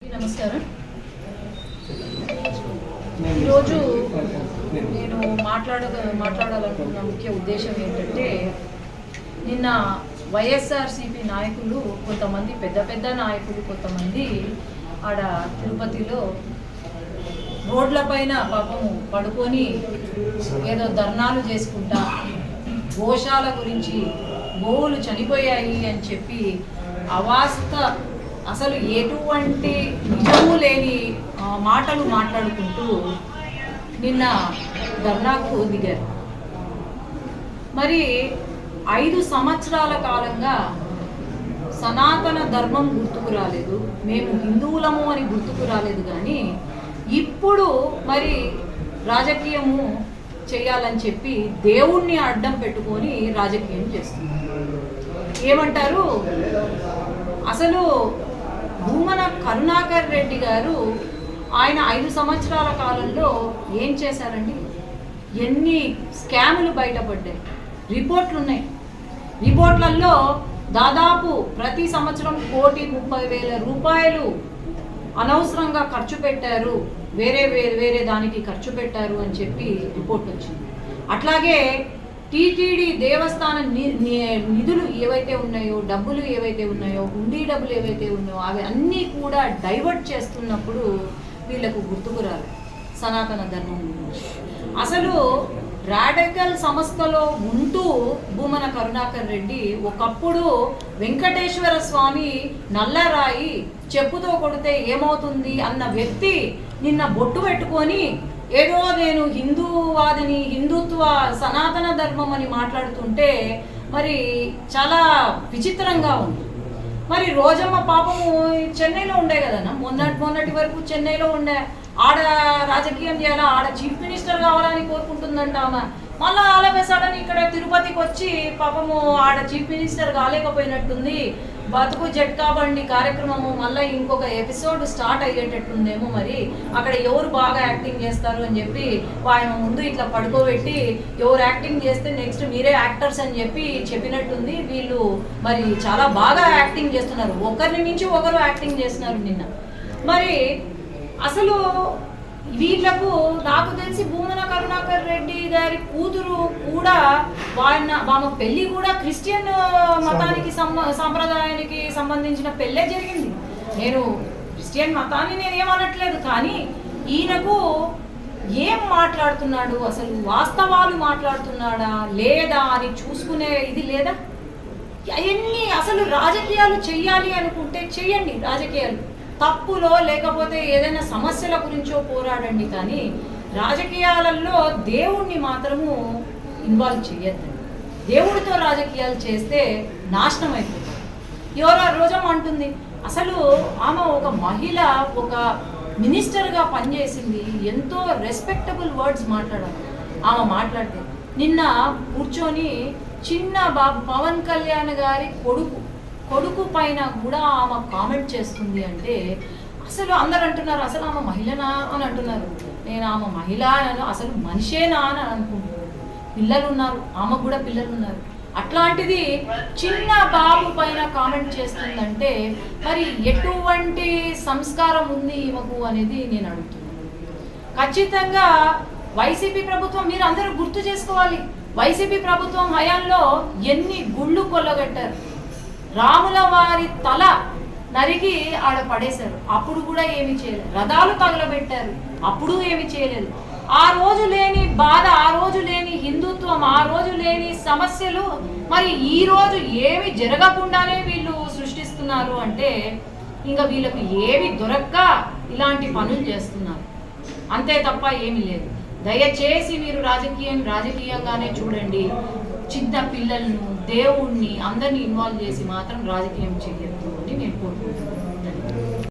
నమస్కారం. ఈరోజు నేను మాట్లాడాలనుకున్న ముఖ్య ఉద్దేశం ఏంటంటే, నిన్న వైఎస్ఆర్సీపీ నాయకులు కొంతమంది పెద్ద నాయకులు కొంతమంది ఆడ తిరుపతిలో రోడ్లపైన పాపము పడుకొని ఏదో ధర్నాలు చేసుకుంటా గోశాల గురించి గోవులు చనిపోయాయి అని చెప్పి అసలు ఎటువంటి నిజము లేని మాటలు మాట్లాడుకుంటూ నిన్న ధర్నాకు దిగారు. మరి 5 సంవత్సరాల కాలంగా సనాతన ధర్మం గుర్తుకు రాలేదు, మేము హిందువులము అని గుర్తుకు రాలేదు. కానీ ఇప్పుడు మరి రాజకీయము చేయాలని చెప్పి దేవుణ్ణి అడ్డం పెట్టుకొని రాజకీయం చేస్తున్నారు. ఏమంటారు, అసలు భూమన కరుణాకర్ రెడ్డి గారు ఆయన 5 సంవత్సరాల కాలంలో ఏం చేశారండి? ఎన్ని స్కాములు బయటపడ్డాయి, రిపోర్ట్లు ఉన్నాయి. రిపోర్ట్లలో దాదాపు ప్రతి సంవత్సరం 1,30,000 రూపాయలు అనవసరంగా ఖర్చు పెట్టారు, వేరే దానికి ఖర్చు పెట్టారు అని చెప్పి రిపోర్ట్ వచ్చింది. అట్లాగే టీటీడీ దేవస్థానం నిధులు ఏవైతే ఉన్నాయో, డబ్బులు ఏవైతే ఉన్నాయో, హుండీ డబ్బులు ఏవైతే ఉన్నాయో అవి అన్నీ కూడా డైవర్ట్ చేస్తున్నప్పుడు వీళ్ళకు గుర్తుకు రాలేదు సనాతన ధర్మం గురించి. అసలు రాడికల్ సంస్థలో ఉంటూ భూమన కరుణాకర్ రెడ్డి ఒకప్పుడు వెంకటేశ్వర స్వామి నల్లరాయి చెప్పుతో కొడితే ఏమవుతుంది అన్న వ్యక్తి నిన్న బొట్టు పెట్టుకొని ఏదో నేను హిందూవాదిని, హిందుత్వ సనాతన ధర్మం అని మాట్లాడుతుంటే మరి చాలా విచిత్రంగా ఉంది. మరి రోజమ్మ పాపము చెన్నైలో ఉండే కదన్నా, మొన్నటి వరకు చెన్నైలో ఉండే. ఆడ రాజకీయం చేయాలా, ఆడ చీఫ్ మినిస్టర్ కావాలని కోరుకుంటుందంట ఆమె. మళ్ళీ ఆలవేసాడని ఇక్కడ తిరుపతికి వచ్చి పాపము ఆడ చీఫ్ మినిస్టర్ కాలేకపోయినట్టుంది. బతుకు జట్కా బండి కార్యక్రమము మళ్ళీ ఇంకొక ఎపిసోడ్ స్టార్ట్ అయ్యేటట్టుందేమో. మరి అక్కడ ఎవరు బాగా యాక్టింగ్ చేస్తారు అని చెప్పి ఆయన ముందు ఇట్లా పడుకోబెట్టి ఎవరు యాక్టింగ్ చేస్తే నెక్స్ట్ మీరే యాక్టర్స్ అని చెప్పినట్టుంది. వీళ్ళు మరి చాలా బాగా యాక్టింగ్ చేస్తున్నారు, ఒకరిని మించి ఒకరు యాక్టింగ్ చేస్తున్నారు నిన్న. మరి అసలు వీళ్లకు నాకు తెలిసి భూమన కరుణాకర్ రెడ్డి గారి కూతురు కూడా ఆమె పెళ్లి కూడా క్రిస్టియన్ మతానికి సంప్రదాయానికి సంబంధించిన పెళ్ళే జరిగింది. నేను క్రిస్టియన్ మతాన్ని నేనేమనట్లేదు, కానీ ఈయనకు ఏం మాట్లాడుతున్నాడు, అసలు వాస్తవాలు మాట్లాడుతున్నాడా లేదా అని చూసుకునే ఇది లేదా? అవన్నీ అసలు రాజకీయాలు చెయ్యాలి అనుకుంటే చెయ్యండి, రాజకీయాలు తప్పులో లేకపోతే ఏదైనా సమస్యల గురించో పోరాడండి, కానీ రాజకీయాలలో దేవుణ్ణి మాత్రము ఇన్వాల్వ్ చేయొద్దండి. దేవుడితో రాజకీయాలు చేస్తే నాశనం అయిపోతుంది. ఎవరో రోజమ్మ అంటుంది, అసలు ఆమె ఒక మహిళ, ఒక మినిస్టర్గా పనిచేసింది, ఎంతో రెస్పెక్టబుల్ వర్డ్స్ మాట్లాడాలి ఆమె మాట్లాడితే. నిన్న కూర్చొని చిన్న బాబు పవన్ కళ్యాణ్ గారి కొడుకు పైన కూడా ఆమె కామెంట్ చేస్తుంది అంటే అసలు అందరు అంటున్నారు అసలు ఆమె మహిళనా అని అంటున్నారు. నేను ఆమె మహిళ అని అసలు మనిషేనా అని అనుకుంటున్నాను. పిల్లలు ఉన్నారు, ఆమెకు కూడా పిల్లలు ఉన్నారు. అట్లాంటిది చిన్న బాబు పైన కామెంట్ చేస్తుందంటే మరి ఎటువంటి సంస్కారం ఉంది ఈమెకు అనేది నేను అడుగుతున్నాను. ఖచ్చితంగా వైసీపీ ప్రభుత్వం మీరు అందరూ గుర్తు చేసుకోవాలి. వైసీపీ ప్రభుత్వం హయాంలో ఎన్ని గుళ్ళు కొల్లగట్టారు, రాముల వారి తల నరికి ఆడ పడేశారు, అప్పుడు కూడా ఏమి చేయలేదు. రథాలు తగలబెట్టారు, అప్పుడు ఏమి చేయలేదు. ఆ రోజు లేని బాధ, ఆ రోజు లేని హిందుత్వం, ఆ రోజు లేని సమస్యలు మరి ఈ రోజు ఏమి జరగకుండానే వీళ్ళు సృష్టిస్తున్నారు అంటే ఇంకా వీళ్ళకు ఏవి దొరక్క ఇలాంటి పనులు చేస్తున్నారు, అంతే తప్ప ఏమీ లేదు. దయచేసి మీరు రాజకీయంగానే చూడండి. చిన్న పిల్లలను, దేవుణ్ణి అందరినీ ఇన్వాల్వ్ చేసి మాత్రం రాజకీయం చేయొద్దు అని నేను కోరుకుంటున్నాను.